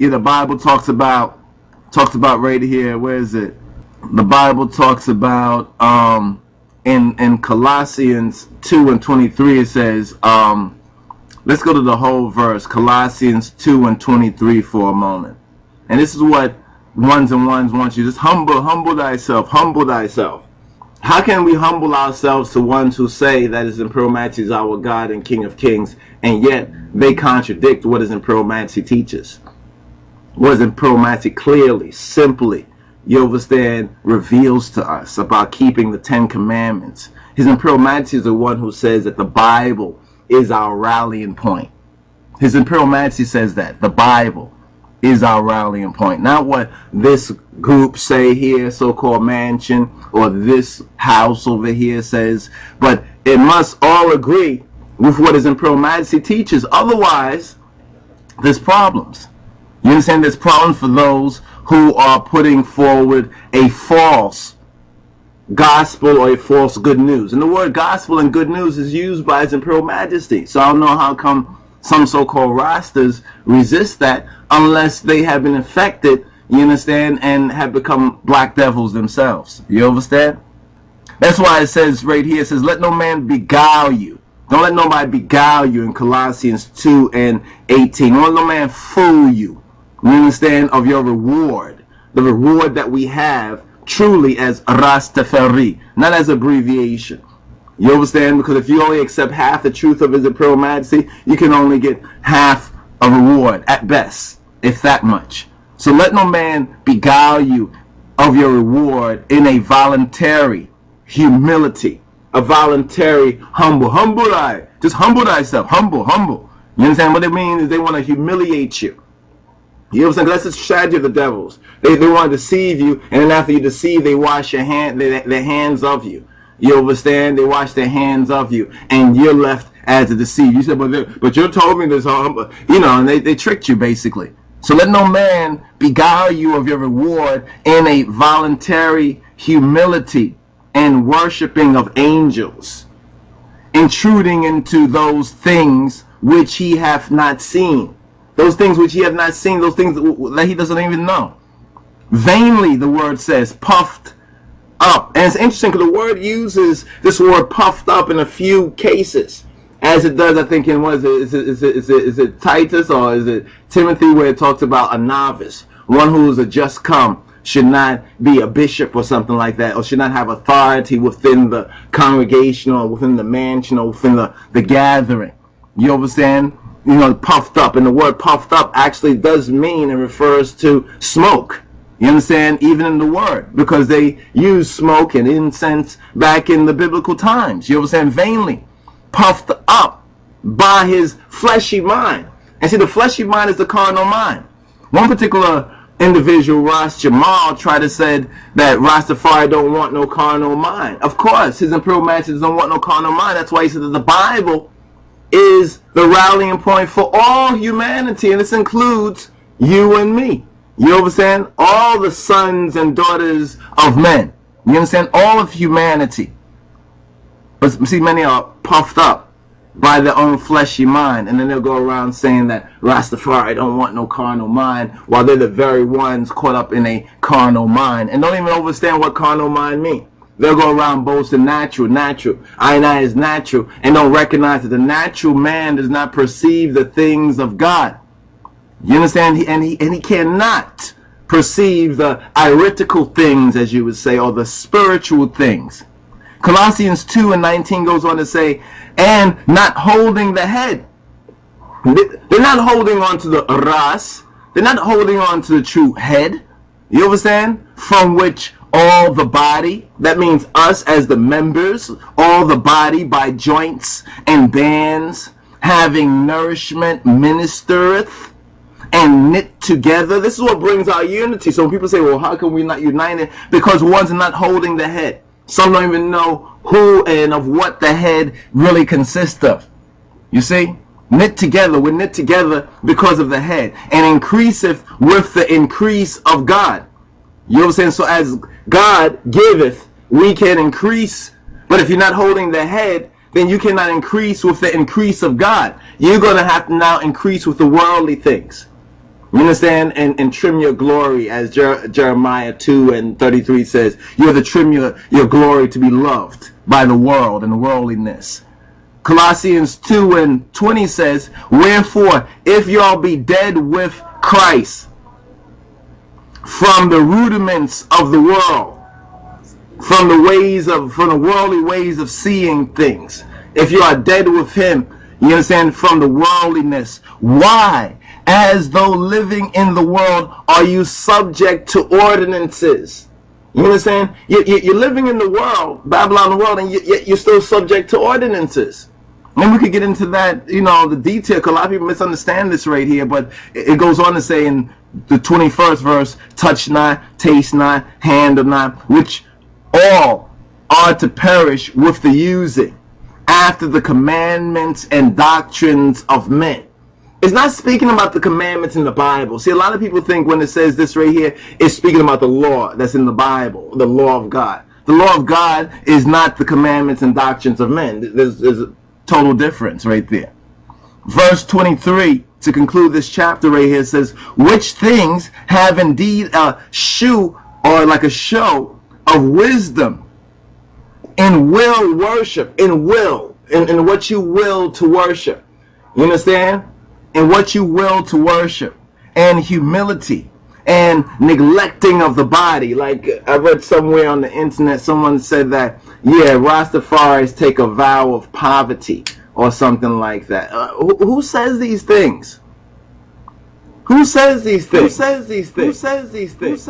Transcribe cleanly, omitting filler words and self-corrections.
the Bible talks about right here. Where is it? The Bible talks about in Colossians 2:23. It says, let's go to the whole verse, Colossians 2:23 for a moment. And this is what ones and ones want you. Just humble thyself, humble thyself. How can we humble ourselves to ones who say that His Imperial Majesty is our God and King of Kings, and yet they contradict what His Imperial Majesty teaches? What His Imperial Majesty clearly, simply, you understand, reveals to us about keeping the 10 Commandments. His Imperial Majesty is the one who says that the Bible is our rallying point. His Imperial Majesty says that the Bible is our rallying point, not what this group say here, so-called mansion, or this house over here says, but it must all agree with what His Imperial Majesty teaches. Otherwise, there's problems. You understand? There's problems for those who are putting forward a false gospel or a false good news. And the word gospel and good news is used by His Imperial Majesty. So I don't know how come some so-called Rastas resist that unless they have been infected, you understand, and have become black devils themselves. You understand? That's why it says right here, it says, let no man beguile you. Don't let nobody beguile you in Colossians 2:18. Don't let no man fool you. You understand, of your reward. The reward that we have truly as Rastafari, not as abbreviation. You understand? Because if you only accept half the truth of His Imperial Majesty, you can only get half a reward at best, if that much. So let no man beguile you of your reward in a voluntary humility, a voluntary humble thy. Just humble thyself, humble. You understand what it means? Is they want to humiliate you. You understand? That's the strategy of the devils. They want to deceive you, and then after you deceive, they wash your their hands of you. You understand? They wash their hands of you, and you're left as a deceiver. You said, but you told me this, you know, and they tricked you basically. So let no man beguile you of your reward in a voluntary humility and worshiping of angels, intruding into those things which he hath not seen. Those things which he hath not seen, those things that he doesn't even know. Vainly, the word says, puffed up. And it's interesting because the word uses this word puffed up in a few cases, as it does, I think, in what is it Titus or is it Timothy, where it talks about a novice, one who is a just come, should not be a bishop or something like that, or should not have authority within the congregation or within the mansion or within the gathering. You understand? You know, puffed up. And the word puffed up actually does mean and refers to smoke. You understand? Even in the word, because they use smoke and incense back in the biblical times. You understand? Vainly puffed up by his fleshy mind. And see, the fleshy mind is the carnal mind. One particular individual, Ras Jamal, tried to say that Rastafari don't want no carnal mind. Of course, His Imperial Majesty don't want no carnal mind. That's why he said that the Bible is the rallying point for all humanity, and this includes you and me. You understand? All the sons and daughters of men. You understand? All of humanity. But see, many are puffed up by their own fleshy mind, and then they'll go around saying that Rastafari don't want no carnal mind, while they're the very ones caught up in a carnal mind and don't even understand what carnal mind means. They'll go around boasting natural. I is natural, and don't recognize that the natural man does not perceive the things of God. You understand? He cannot perceive the iretical things, as you would say, or the spiritual things. Colossians 2:19 goes on to say, and not holding the head. They're not holding on to the ras. They're not holding on to the true head. You understand? From which all the body, that means us as the members, all the body by joints and bands, having nourishment, ministereth and knit together. This is what brings our unity. So when people say, well, how come we're not united? Because one's not holding the head. Some don't even know who and of what the head really consists of. You see? Knit together. We're knit together because of the head. And increaseth with the increase of God. You know what I'm saying? So as God giveth, we can increase. But if you're not holding the head, then you cannot increase with the increase of God. You're going to have to now increase with the worldly things. You understand? And trim your glory, as Jeremiah 2:33 says. You're to trim your glory to be loved by the world and worldliness. Colossians 2:20 says, wherefore, if y'all be dead with Christ from the rudiments of the world, from the worldly ways of seeing things, if you are dead with him, you understand, from the worldliness, why, as though living in the world, are you subject to ordinances? You understand? You're living in the world, Babylon the world, and you're still subject to ordinances. And we could get into that, you know, the detail, because a lot of people misunderstand this right here, but it goes on to say in the 21st verse, touch not, taste not, handle not, which all are to perish with the using, after the commandments and doctrines of men. It's not speaking about the commandments in the Bible. See, a lot of people think when it says this right here, it's speaking about the law that's in the Bible, the law of God. The law of God is not the commandments and doctrines of men. There's a total difference right there. Verse 23, to conclude this chapter right here, says, which things have indeed a shew, or like a show of wisdom, in will worship, in what you will to worship. You understand? In what you will to worship, and humility, and neglecting of the body. Like I read somewhere on the internet, someone said that, yeah, Rastafaris take a vow of poverty or something like that. Who says these things? Who says these things? Who says these things? Who says these things?